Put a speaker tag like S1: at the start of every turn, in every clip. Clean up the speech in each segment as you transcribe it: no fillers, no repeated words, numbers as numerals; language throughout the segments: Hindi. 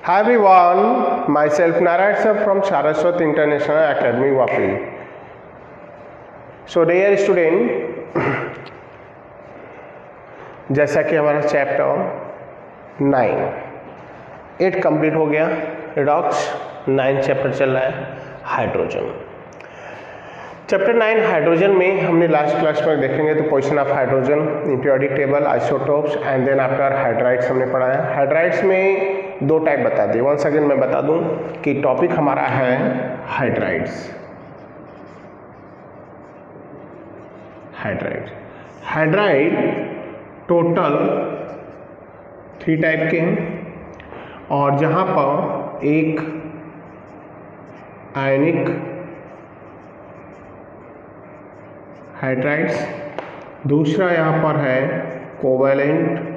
S1: Hi everyone, myself Narayan sir from Saraswat International Academy Vapi. So dear student, जैसा कि हमारा चैप्टर 9 8 कंप्लीट हो गया, रिडॉक्स 9 चैप्टर चल रहा है हाइड्रोजन। चैप्टर 9 हाइड्रोजन में हमने लास्ट क्लास में देखेंगे तो position of hydrogen in periodic table, isotopes and then after hydrides हमने पढ़ा है। हाइड्राइड्स में दो टाइप बता दिए। वंस अगेन मैं बता दूं कि टॉपिक हमारा है हाइड्राइड्स। हाइड्राइड टोटल 3 टाइप के हैं और जहां पर एक आयनिक हाइड्राइड्स, दूसरा यहाँ पर है कोवैलेंट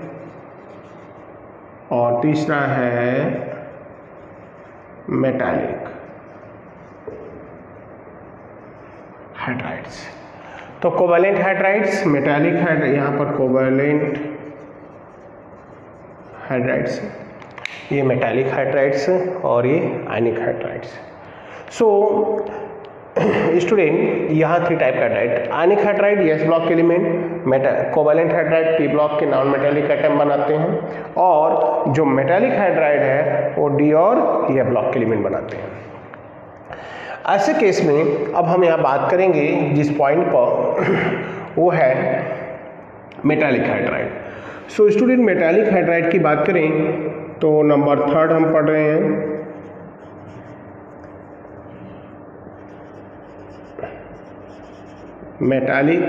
S1: और तीसरा है मेटालिक हाइड्राइड्स। तो कोवैलेंट हाइड्राइड्स, मेटालिक हाइड्राइड, यहाँ पर कोवैलेंट हाइड्राइड्स, ये मेटालिक हाइड्राइड्स और ये आयनिक हाइड्राइड्स। सो स्टूडेंट यहाँ 3 टाइप का हाइड्राइड, आयनिक हाइड्राइड एस ब्लॉक के element, covalent hydride P block के नॉन मेटालिक एटम बनाते हैं और जो मेटालिक हाइड्राइड है वो डी और ए ब्लॉक के एलिमेंट बनाते हैं। ऐसे केस में अब हम यहाँ बात करेंगे जिस पॉइंट पर वो है metallic hydride. So student metallic hydride की बात करें तो नंबर 3 हम पढ़ रहे हैं। Metallic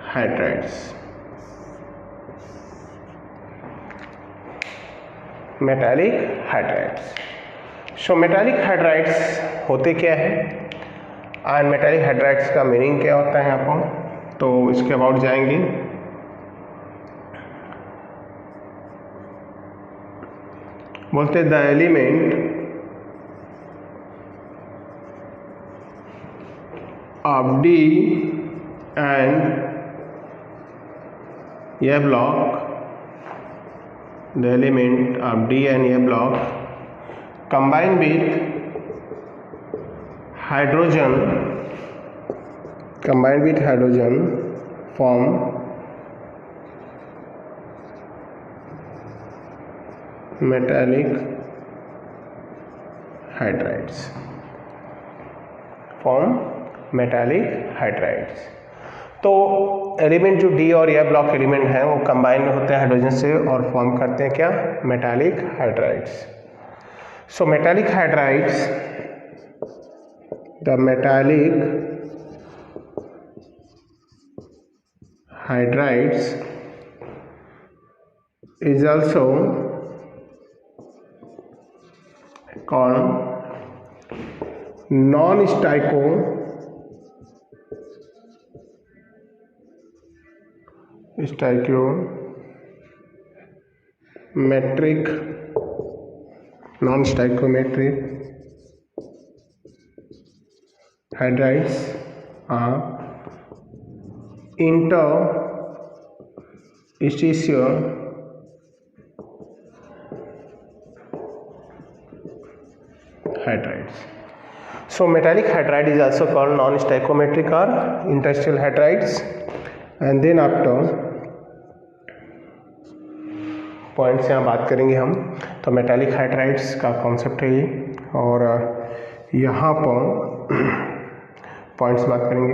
S1: hydrides, metallic hydrides. So metallic hydrides होते क्या है एंड मेटालिक हाइड्राइड्स का मीनिंग क्या होता है यहाँ पर, तो इसके अबाउट जाएंगे। बोलते the element of D and A block, the element of D and A block combine with hydrogen, form metallic hydrides, metallic hydrides. तो एलिमेंट जो डी और ए ब्लॉक एलिमेंट हैं वो कंबाइन होते हैं हाइड्रोजन से और फॉर्म करते हैं क्या, metallic hydrides. So metallic hydrides, the metallic hydrides is also called non stoichiometric hydrides are interstitial hydrides. So metallic hydride is also called non-stoichiometric or interstitial hydrides. And then after points यहाँ बात करेंगे हम, तो मेटालिक हाइड्राइड्स का कॉन्सेप्ट है ये और यहाँ पर पॉइंट्स बात करेंगे।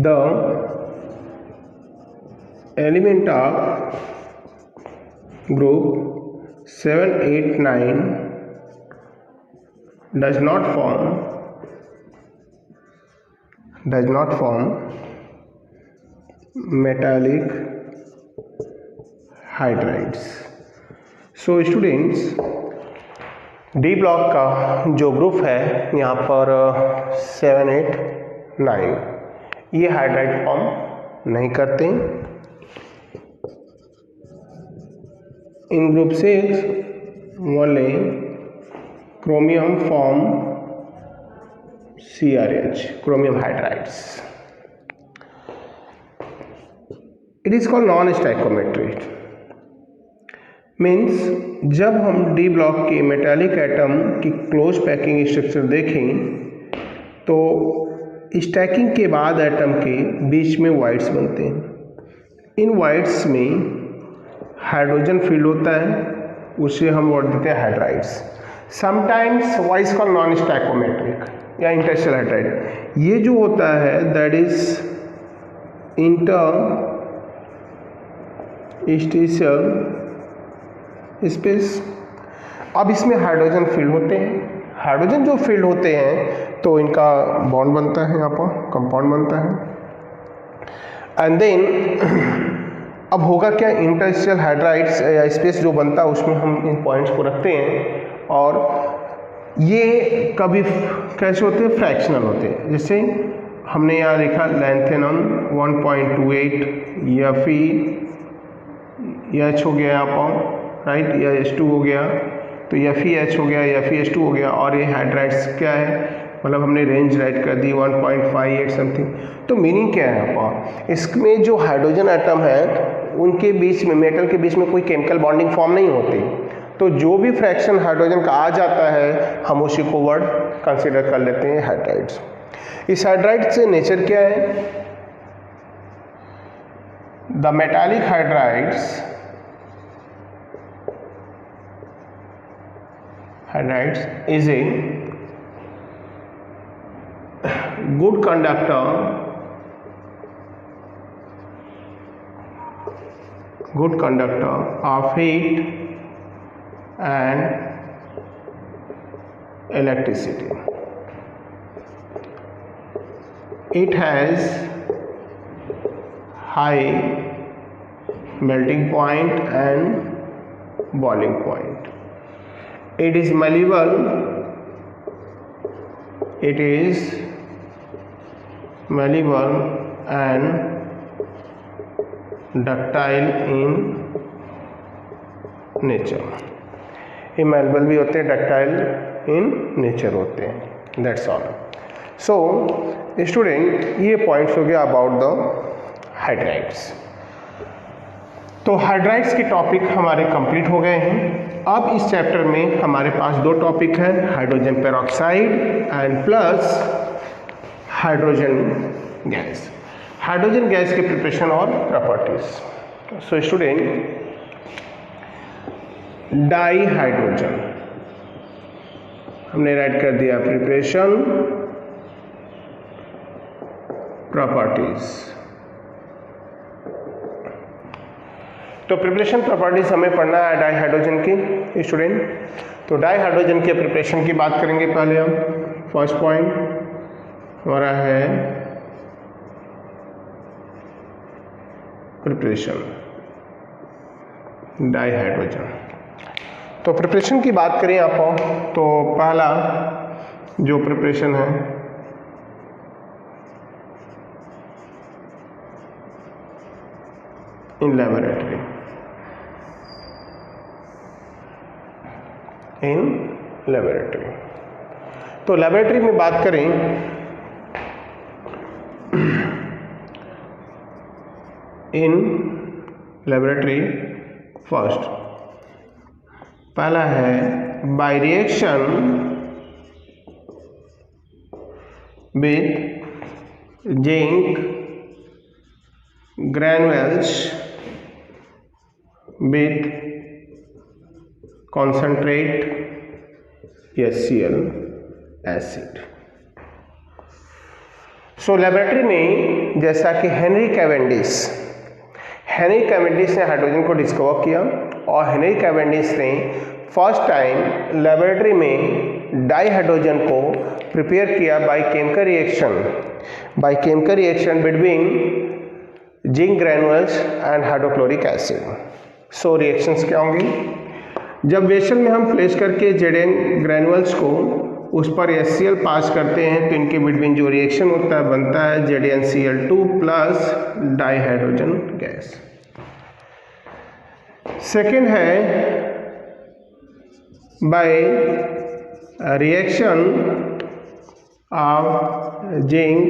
S1: The element of group 7, 8, 9 does not form metallic hydrides. So students D block का जो ग्रुप है यहाँ पर 7, 8, 9 ये हाइड्राइड फॉर्म नहीं करते। इन ग्रुप 6 वाले chromium form CrH, chromium hydrides. It is called non stoichiometry. Means जब हम डी ब्लॉक के मेटालिक एटम की क्लोज पैकिंग स्ट्रक्चर देखें तो स्टैकिंग के बाद एटम के बीच में वाइड्स बनते हैं। इन वाइड्स में हाइड्रोजन फील्ड होता है, उसे हम वर्ड देते हैं hydrides. Sometimes why is called non stoichiometric या इंटरस्टेशियल हाइड्राइड। ये जो होता है दैट इज इंटरस्टेशियल स्पेस। अब इसमें हाइड्रोजन फील्ड होते हैं। हाइड्रोजन जो फील्ड होते हैं तो इनका बॉन्ड बनता है, यहाँ पर कंपाउंड बनता है। एंड देन अब होगा क्या, इंटरस्टेशियल हाइड्राइड्स या स्पेस जो बनता है उसमें हम इन पॉइंट्स को रखते हैं और ये कभी कैसे होते हैं, फ्रैक्शनल होते हैं। जैसे हमने यहाँ लिखा लैंथेनम 1.28 या H हो गया यहाँ पर, राइट, या H2 हो गया, तो FeH हो गया या FeH2 हो गया। और ये हाइड्राइड्स क्या है, मतलब हमने रेंज राइट कर दी 1.58 समथिंग। तो मीनिंग क्या है यहाँ पर, इसमें जो हाइड्रोजन एटम है उनके बीच में, मेटल के बीच में कोई केमिकल बॉन्डिंग फॉर्म नहीं होती। तो जो भी फ्रैक्शन हाइड्रोजन का आ जाता है हम उसी को वर्ड कंसिडर कर लेते हैं हाइड्राइड्स। इस हाइड्राइड से नेचर क्या है, the metallic hydrides is a good conductor of heat and electricity. It has high melting point and boiling point. It is malleable. It is malleable and ductile in nature. ये malleable भी होते हैं, ductile in nature होते हैं। That's all. So, student, ये points हो गया about the hydrides. तो हाइड्राइड्स के टॉपिक हमारे कंप्लीट हो गए हैं। अब इस चैप्टर में हमारे पास दो टॉपिक हैं, hydrogen peroxide and plus hydrogen gas. Hydrogen gas के प्रिपरेशन और properties. So student, di hydrogen हमने राइट कर दिया, प्रिपरेशन प्रॉपर्टीज। तो प्रिपरेशन प्रॉपर्टीज हमें पढ़ना है डाई हाइड्रोजन की स्टूडेंट। तो डाई हाइड्रोजन के प्रिपरेशन की बात करेंगे पहले हम। फर्स्ट पॉइंट हमारा है प्रिपरेशन डाई हाइड्रोजन। तो प्रिपरेशन की बात करें आप, तो पहला जो प्रिपरेशन है इन लैबोरेटरी, तो लैबोरेटरी में बात करें इन लैबोरेटरी, फर्स्ट पहला है by reaction with zinc granules with concentrate HCl acid। So laboratory में जैसा कि हेनरी कैवेंडिश ने हाइड्रोजन को डिस्कवर किया और हेनरी कैवेंडिश ने फर्स्ट टाइम लेबोरेटरी में डाई हाइड्रोजन को प्रिपेयर किया by chemical reaction between zinc ग्रैन्युल्स and hydrochloric acid. So reactions क्या होंगी, जब वेसल में हम प्लेस करके जेडेन ग्रैन्युल्स को उस पर HCl पास करते हैं तो इनके बिटवीन जो रिएक्शन होता है बनता है ZnCl2 plus dihydrogen gas. Second है by reaction of zinc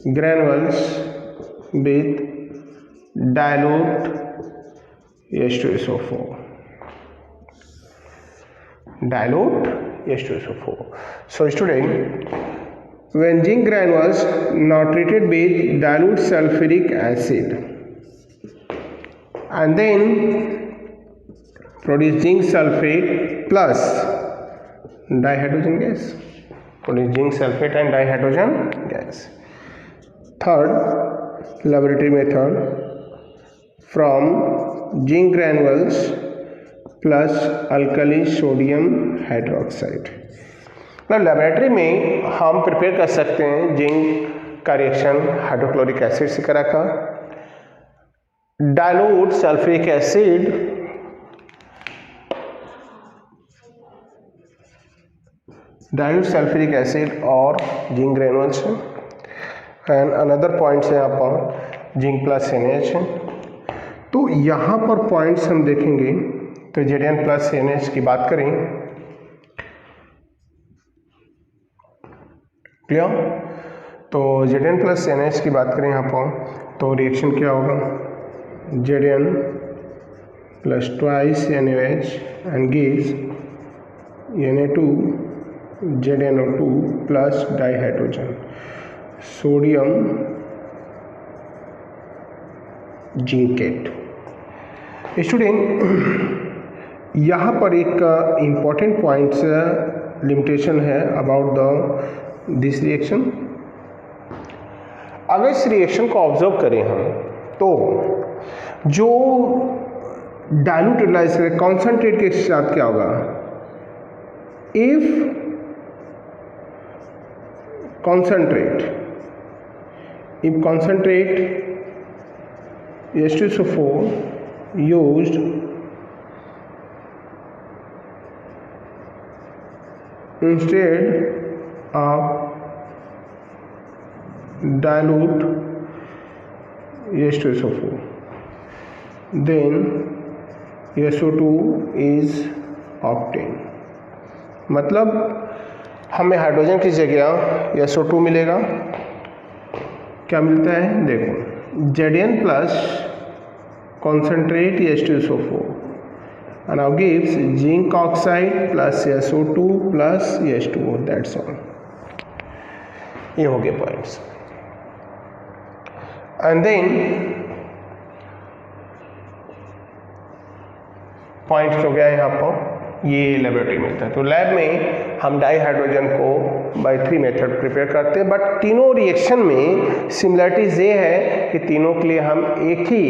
S1: granules with dilute H2SO4. Dilute H2SO4. So student, when zinc granules now treated with dilute sulfuric acid and then produce zinc sulfate plus dihydrogen gas, produce zinc sulfate and dihydrogen gas. Third laboratory method, from zinc granules plus alkali sodium hydroxide. Laboratory में हम प्रिपेयर कर सकते हैं जिंक का रिएक्शन हाइड्रोक्लोरिक एसिड से करा का, डाइल्यूट सल्फ्यूरिक एसिड और जिंक ग्रेनुल्स है, एंड अनदर पॉइंट्स है यहाँ पर जिंक प्लस NaH है। तो यहाँ पर पॉइंट्स हम देखेंगे तो Zn प्लस NaH की बात करें, क्लियर? तो Zn प्लस NaH की बात करें यहाँ पर तो रिएक्शन क्या होगा, Zn plus twice NaOH and gives Na2 ZnO2 plus dihydrogen sodium zincate. Student, यहाँ पर एक इम्पॉर्टेंट पॉइंट्स लिमिटेशन है अबाउट द दिस रिएक्शन। अगर इस रिएक्शन को ऑब्जर्व करें हम तो जो डाइल्यूट यूटिलाइज करें कॉन्सेंट्रेट के साथ क्या होगा, if concentrate H2SO4 used instead of dilute H2SO4, then SO2 is obtained। मतलब हमें हाइड्रोजन की जगह SO2 मिलेगा। क्या मिलता है, देखो Zn plus concentrate H2SO4 and now gives zinc oxide plus SO2 plus H2O, that's all। ये हो गए पॉइंट्स। एंड देन पॉइंट्स हो गया यहाँ पर, ये लेबोरेटरी में था। तो लैब में हम डाइहाइड्रोजन को बाय 3 मेथड प्रिपेयर करते हैं, बट तीनों रिएक्शन में सिमिलरिटीज ये है कि तीनों के लिए हम एक ही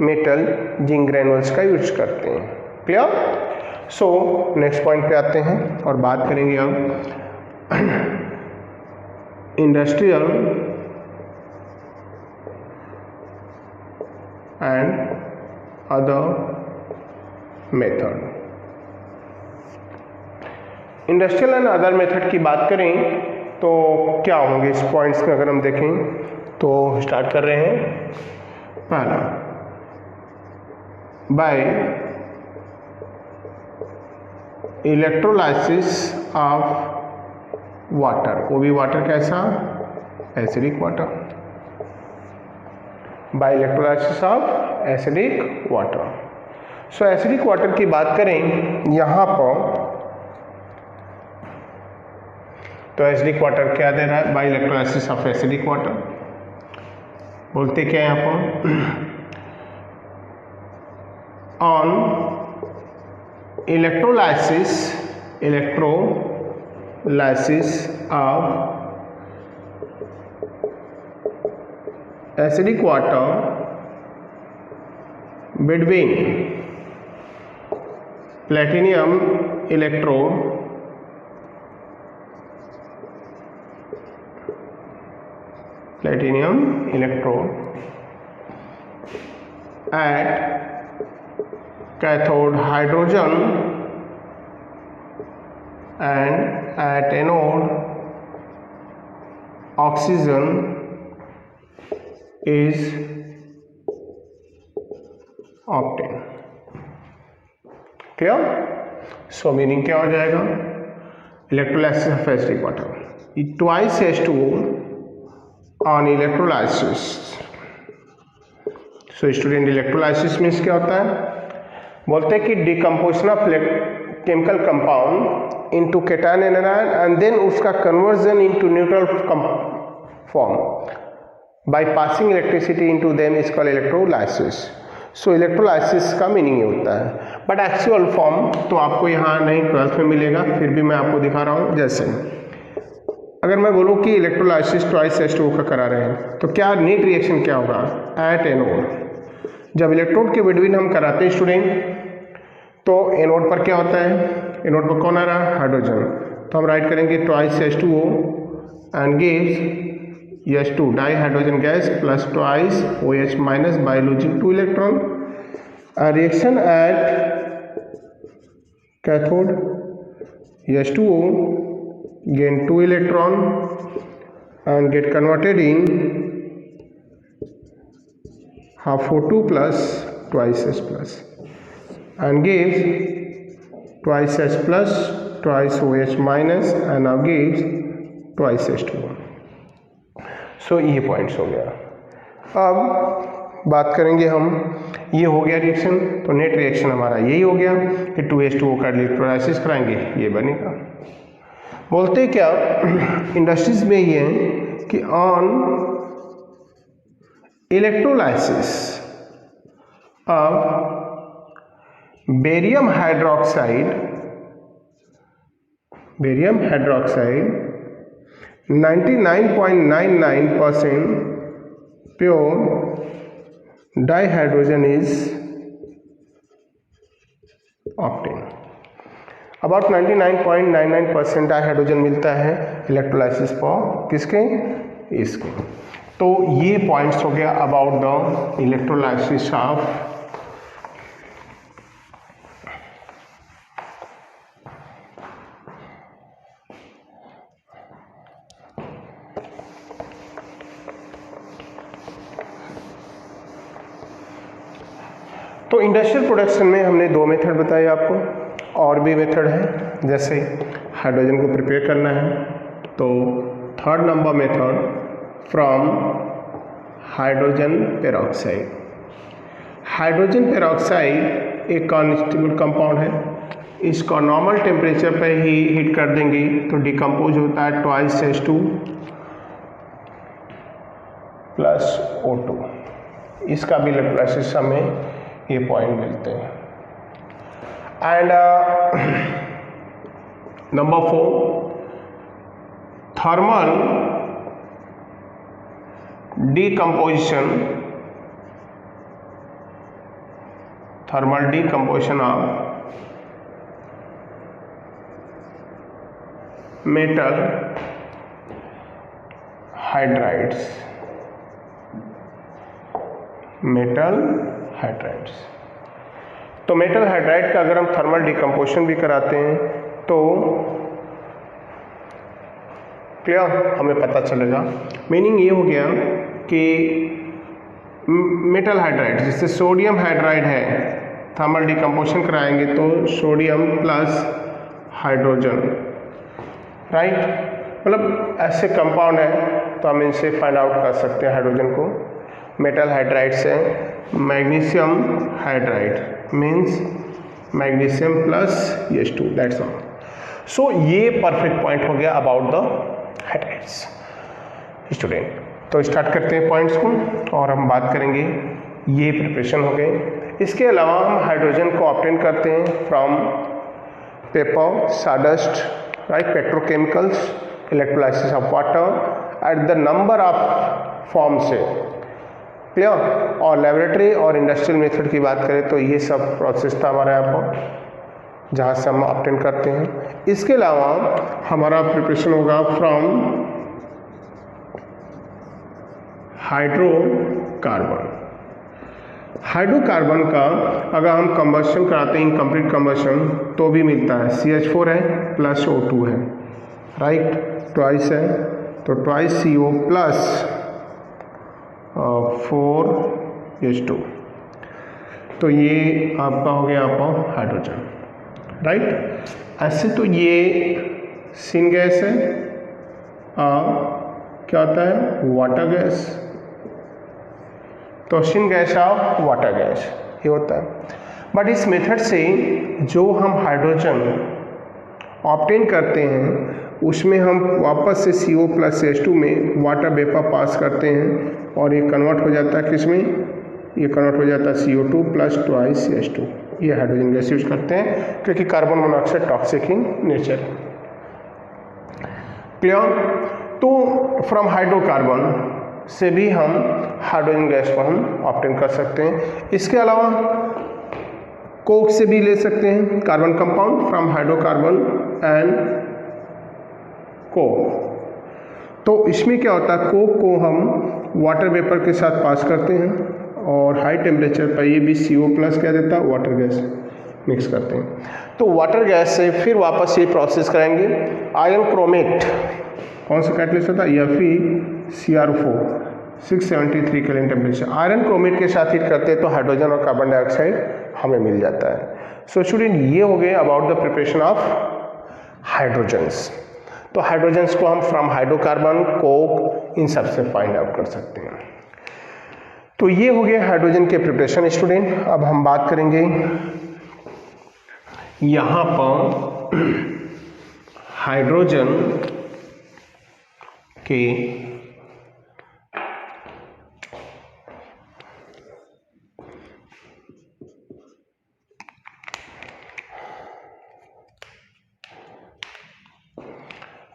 S1: मेटल जिंक ग्रेनुल्स का यूज करते हैं। क्लियर? सो नेक्स्ट पॉइंट पे आते हैं और बात करेंगे अब industrial and other method. Industrial and other method की बात करें तो क्या होंगे इस पॉइंट्स में, अगर हम देखें तो स्टार्ट कर रहे हैं। पहला, बाय इलेक्ट्रोलाइसिस ऑफ वाटर, वो भी वाटर कैसा, acidic water, by electrolysis of acidic water. So acidic water की बात करें यहाँ पर तो एसिडिक वाटर क्या दे रहा है, by electrolysis of acidic water. बोलते क्या है यहाँ पर, on electrolysis of acidic water between platinum electrode at cathode hydrogen and at anode oxygen is obtained। Clear? So meaning क्या हो जाएगा, electrolysis of acidic water, twice H2O on electrolysis so student electrolysis means क्या होता है, बोलते हैं कि decomposition of chemical compound into cation and anion and then उसका conversion into neutral form by passing electricity into them is called electrolysis. So electrolysis का मीनिंग ये होता है, बट एक्चुअल फॉर्म तो आपको यहाँ नहीं 12th में मिलेगा, फिर भी मैं आपको दिखा रहा हूँ। जैसे अगर मैं बोलूँ कि इलेक्ट्रोलाइसिस ट्वाइस H2O का करा रहे हैं तो क्या नेट रिएक्शन क्या होगा एट एनोड, जब इलेक्ट्रोड के बिटवीन हम कराते हैं स्टूडेंट तो एनोड पर क्या होता है, एनोड पर कौन आ रहा है, हाइड्रोजन, तो हम राइट करेंगे twice H2O and gives H2 di hydrogen gas plus twice OH minus by losing 2 electron. Reaction at cathode H2O gain 2 electron and get converted in half O2 plus twice H plus and gives twice H plus twice OH minus and now gives twice H2O। सो ये पॉइंट्स हो गया। अब बात करेंगे हम, ये हो गया रिएक्शन, तो नेट रिएक्शन हमारा यही हो गया कि 2H2O का इलेक्ट्रोलाइसिस कराएंगे, ये बनेगा। बोलते क्या इंडस्ट्रीज में ये है कि on electrolysis of barium hydroxide 99.99% pure dihydrogen is obtain. About 99.99% dihydrogen मिलता है इलेक्ट्रोलाइसिस पर किसके, इसके। तो ये पॉइंट्स हो गया अबाउट द इलेक्ट्रोलाइसिस ऑफ तो इंडस्ट्रियल प्रोडक्शन में हमने 2 मेथड बताए आपको, और भी मेथड है। जैसे हाइड्रोजन को प्रिपेयर करना है तो 3rd number method from hydrogen peroxide. Hydrogen peroxide एक कॉन्स्टेबल कंपाउंड है, इसको नॉर्मल टेम्परेचर पे ही हीट कर देंगे तो डिकम्पोज होता है ट्वाइस H2 प्लस O2। इसका भी इलेक्ट्रोलाइसिस हमें ये पॉइंट मिलते हैं। And number 4 thermal decomposition of metal hydrides। तो मेटल हाइड्राइड का अगर हम थर्मल डिकम्पोजिशन भी कराते हैं तो क्लियर हमें पता चलेगा। मीनिंग ये हो गया कि मेटल हाइड्राइड जिससे सोडियम हाइड्राइड है, थर्मल डिकम्पोजिशन कराएंगे तो सोडियम प्लस हाइड्रोजन, राइट, मतलब ऐसे कंपाउंड है तो हम इनसे फाइंड आउट कर सकते हैं हाइड्रोजन को। मेटल हाइड्राइड से magnesium hydride means magnesium plus H2, that's all. So ये परफेक्ट पॉइंट हो गया अबाउट द हाइड्राइड्स स्टूडेंट। तो स्टार्ट करते हैं पॉइंट्स को और हम बात करेंगे, ये प्रिपरेशन हो गए। इसके अलावा हम हाइड्रोजन को ऑब्टेन करते हैं from paper, sawdust, right, petrochemicals, electrolysis of water at the number of form से, क्लियर। और लेबोरेटरी और इंडस्ट्रियल मेथड की बात करें तो ये सब प्रोसेस था हमारे यहाँ पर जहाँ से हम ऑब्टेन करते हैं। इसके अलावा हमारा प्रिपरेशन होगा फ्रॉम हाइड्रोकार्बन। हाइड्रोकार्बन का अगर हम कंबशन कराते हैं, इनकम्प्लीट कंबशन, तो भी मिलता है CH4 है प्लस O2 है, राइट, ट्वाइस है तो ट्वाइस CO प्लस 4H2, तो ये आपका हो गया आपका हाइड्रोजन, राइट। ऐसे तो ये सिन गैस है, क्या होता है, वाटर गैस, तो syn gas off water gas ये होता है। बट इस मेथड से जो हम हाइड्रोजन ऑब्टेन करते हैं उसमें हम वापस से CO प्लस H2 में वाटर वेपर पास करते हैं और ये कन्वर्ट हो जाता है किसमें, ये कन्वर्ट हो जाता है CO2 प्लस ट्वाइस H2। ये हाइड्रोजन गैस यूज करते हैं क्योंकि carbon monoxide toxic in nature. Clear. तो फ्रॉम हाइड्रोकार्बन से भी हम हाइड्रोजन गैस को हम ऑब्टेन कर सकते हैं। इसके अलावा कोक से भी ले सकते हैं, carbon compound from hydrocarbon and Coke. तो इसमें क्या होता है, कोक को हम वाटर वेपर के साथ पास करते हैं और हाई टेम्परेचर पर ये भी CO प्लस क्या देता है, वाटर गैस मिक्स करते हैं। तो वाटर गैस से फिर वापस ये प्रोसेस करेंगे। आयरन क्रोमेट कौन सा कैटलिस्ट होता है, FeCr4 673 kelvin temperature. Iron chromate के साथ हीट करते हैं तो हाइड्रोजन और कार्बन डाइऑक्साइड हमें मिल जाता है। सो स्टूडेंट ये हो गए about the preparation of hydrogens. तो हाइड्रोजन्स को हम फ्रॉम हाइड्रोकार्बन, कोक, इन सब से फाइंड आउट कर सकते हैं। तो ये हो गया हाइड्रोजन के प्रिपरेशन स्टूडेंट। अब हम बात करेंगे यहाँ पर हाइड्रोजन के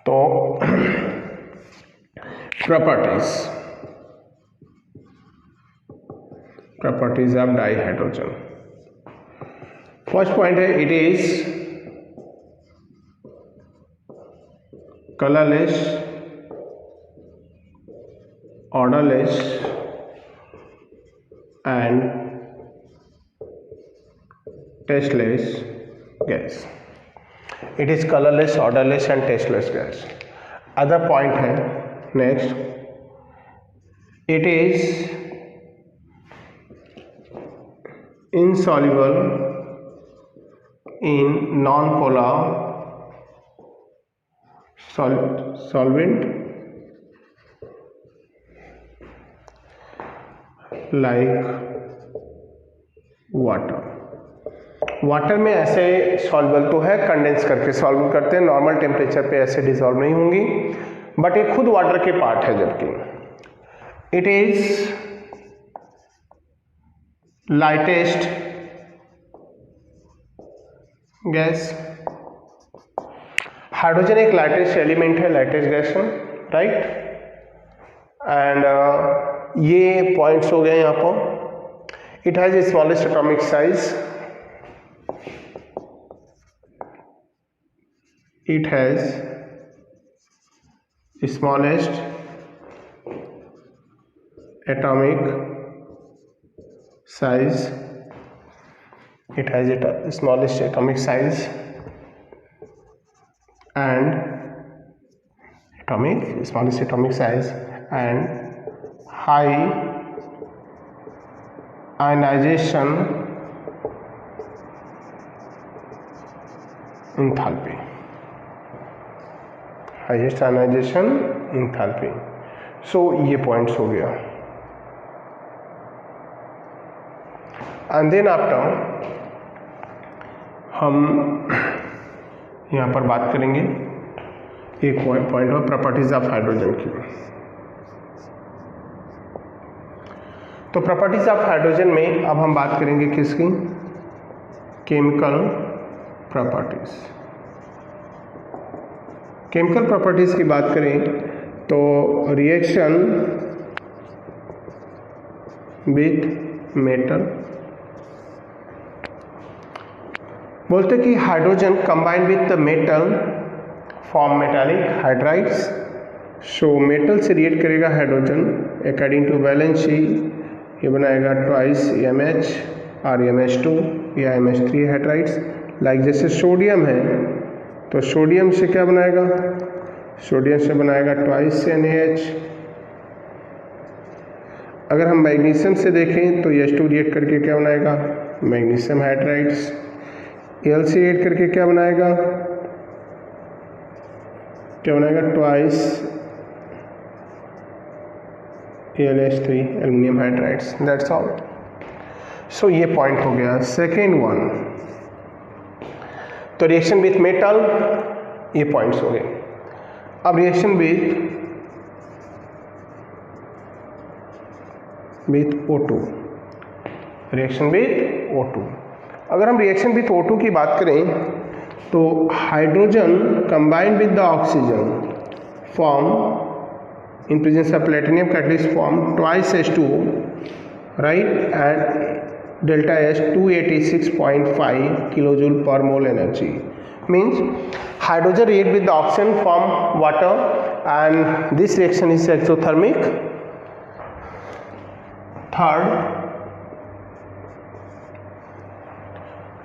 S1: तो properties of dihydrogen. First point है, it is colourless, odorless and tasteless gas. It is colorless, odorless and tasteless gas. Other point है next, it is insoluble in non-polar solvent like water में ऐसे सॉल्युबल तो है, कंडेंस करके सॉल्व करते हैं, नॉर्मल टेम्परेचर पे ऐसे डिसॉल्व नहीं होंगी, बट ये खुद वाटर के पार्ट है। जबकि it is lightest gas. Hydrogen एक लाइटेस्ट एलिमेंट है, लाइटेस्ट गैस है, राइट। एंड ये पॉइंट्स हो गए यहाँ पर। It has a smallest atomic size, it has smallest atomic size, it has a smallest atomic size and smallest atomic size and high ionization enthalpy, highest ionization enthalpy. So ये पॉइंट्स हो गया। एंड देन आफ्टर हम यहाँ पर बात करेंगे एक पॉइंट है प्रॉपर्टीज ऑफ हाइड्रोजन की। तो प्रॉपर्टीज ऑफ हाइड्रोजन में अब हम बात करेंगे किसकी, केमिकल प्रॉपर्टीज। केमिकल प्रॉपर्टीज की बात करें तो रिएक्शन विथ मेटल, बोलते कि hydrogen combine with the metal form metallic hydrides. So metal से रिएक्ट करेगा हाइड्रोजन अकॉर्डिंग टू वैलेंसी, ये बनाएगा ट्वाइस MH और MH2 या MH3 हाइड्राइड्स। लाइक जैसे सोडियम है तो सोडियम से क्या बनाएगा, सोडियम से बनाएगा ट्वाइस NaH। अगर हम मैग्नीशियम से देखें तो H2 रिएक्ट करके क्या बनाएगा, मैग्नीशियम हाइड्राइड्स। Al से रिएक्ट करके क्या बनाएगा, twice AlH3 aluminium hydrides, that's all. So ये पॉइंट हो गया। सेकेंड वन, तो रिएक्शन विथ मेटल, ये पॉइंट्स हो गए। अब reaction with O2, reaction with O2। अगर हम रिएक्शन विथ O2 की बात करें तो hydrogen combined with the oxygen form in presence of platinum catalyst form twice H2O, right, and delta H 286.5 kilojoule पर मोल energy. Means hydrogen react with the oxygen form water, and this reaction is exothermic. Third,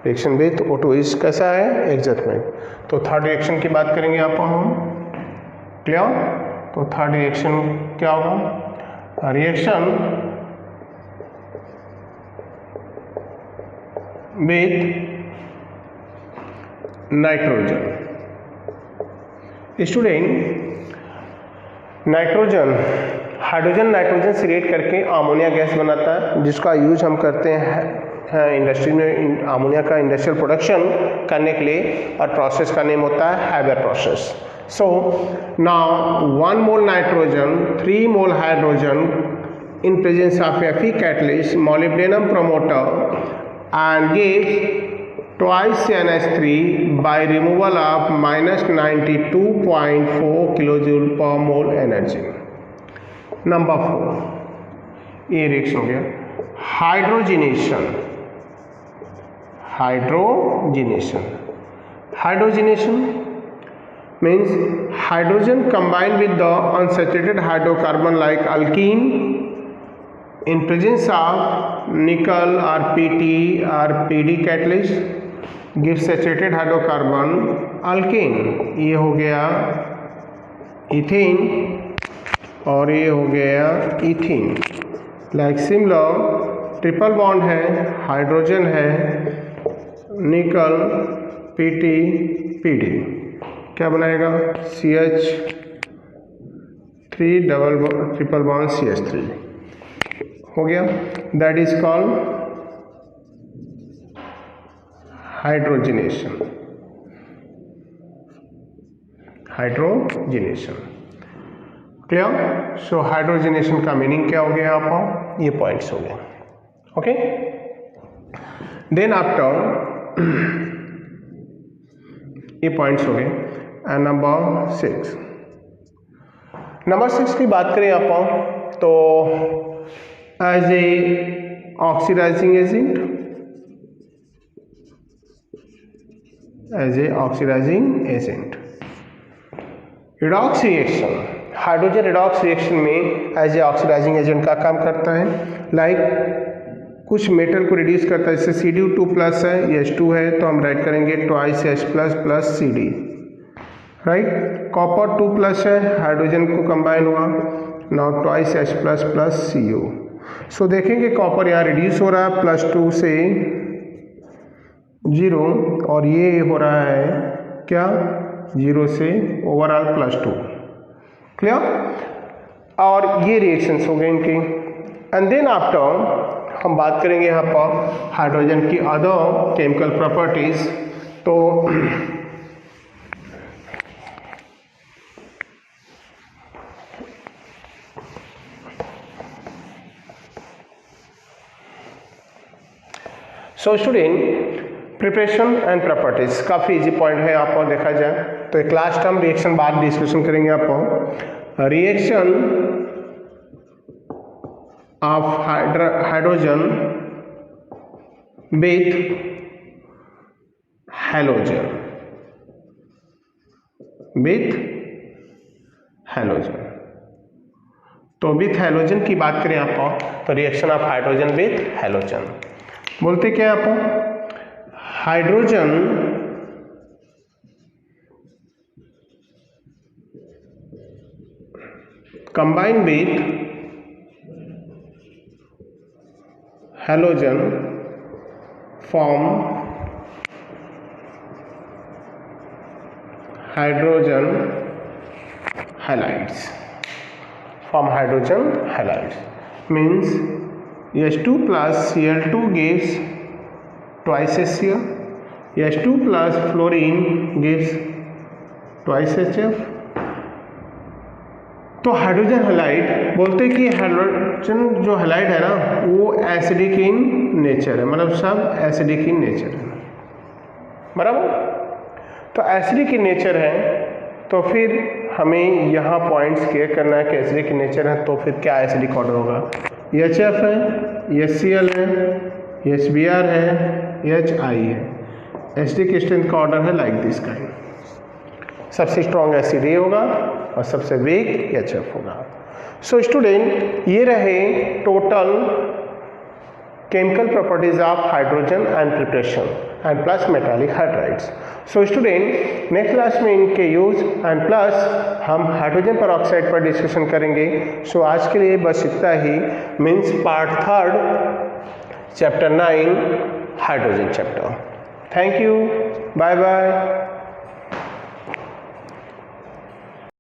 S1: reaction with O2 is कैसा है, exothermic। तो थर्ड रिएक्शन की बात करेंगे आप हम, क्लियर। तो थर्ड रिएक्शन क्या होगा, reaction with nitrogen. Student, nitrogen, hydrogen nitrogen से रिएक्ट करके अमोनिया गैस बनाता है, जिसका यूज हम करते हैं इंडस्ट्री में, अमोनिया का इंडस्ट्रियल प्रोडक्शन करने के लिए, और प्रोसेस का नेम होता है Haber process. So now 1 mole nitrogen, 3 mole hydrogen in presence of Fe catalyst, molybdenum promoter, and gives twice NH3 by removal of minus 92.4 kilojoule per mole energy। Number 4, ये रिएक्शन हो गया hydrogenation. Hydrogenation means hydrogen combined with the unsaturated hydrocarbon like alkene in presence of nickel or PT or PD catalyst gives saturated hydrocarbon alkane। ये हो गया इथेन और ये हो गया ethene. Like similar triple bond है, हाइड्रोजन है, निकल PT PD, क्या बनाएगा CH3 ट्रिपल बॉन्ड CH3 हो गया। That is called hydrogenation. Clear. So hydrogenation का मीनिंग क्या हो गया आपको, ये पॉइंट्स हो गए। ओके, देन आफ्टर ये पॉइंट्स हो गए। एंड नंबर 6 की बात करें आप तो as a oxidizing agent, redox reaction, hydrogen redox reaction में एज ए ऑक्सीडाइजिंग एजेंट का काम करता है। लाइक कुछ मेटल को रिड्यूस करता है, जैसे Cdu2+ है, ये H2 है, तो हम राइट करेंगे twice H+ plus Cd, right. Copper 2+ है, हाइड्रोजन को कंबाइन हुआ, now twice H+ plus Cu। सो देखेंगे कॉपर यहाँ रिड्यूस हो रहा है +2 से 0, और ये हो रहा है क्या 0 से ओवरऑल +2। क्लियर। और ये रिएक्शंस हो गए इनकी। एंड देन आफ्टर हम बात करेंगे यहाँ पर हाइड्रोजन की अदर केमिकल प्रॉपर्टीज। तो so student, preparation and properties काफ़ी इजी पॉइंट है आपको देखा जाए तो। एक लास्ट टर्म रिएक्शन बाद डिस्कशन करेंगे आपको। Reaction of hydrogen with halogen, तो विथ हैलोजन की बात करें आपको तो reaction of hydrogen with halogen बोलते क्या है आपको, hydrogen combine with halogen form hydrogen halides, form hydrogen halides. Means H2 plus Cl2 gives twice HCl. H2 plus fluorine gives twice HF. तो हाइड्रोजन हैलाइड बोलते हैं कि हाइड्रोजन जो हैलाइड है ना वो एसिडिक इन नेचर है, मतलब सब एसिडिक इन नेचर है, बराबर। तो एसिडिक इन नेचर है तो फिर हमें यहाँ पॉइंट्स क्लियर करना है कि एसिडिक इन नेचर है तो फिर क्या एसिडिक ऑर्डर होगा। HF है, HCl है, HBr है, HI है। एसिडिक स्ट्रेंथ का ऑर्डर है लाइक दिस काइंड। सबसे स्ट्रॉन्ग एसिड ए होगा और सबसे वीक HF होगा। सो स्टूडेंट ये रहे total chemical properties of hydrogen and preparation and plus metallic hydrides. So student next class में इनके यूज एंड प्लस हम हाइड्रोजन पेरोक्साइड पर डिस्कशन करेंगे। सो आज के लिए बस इतना ही। Means part 3 chapter 9 hydrogen chapter. Thank you, bye bye.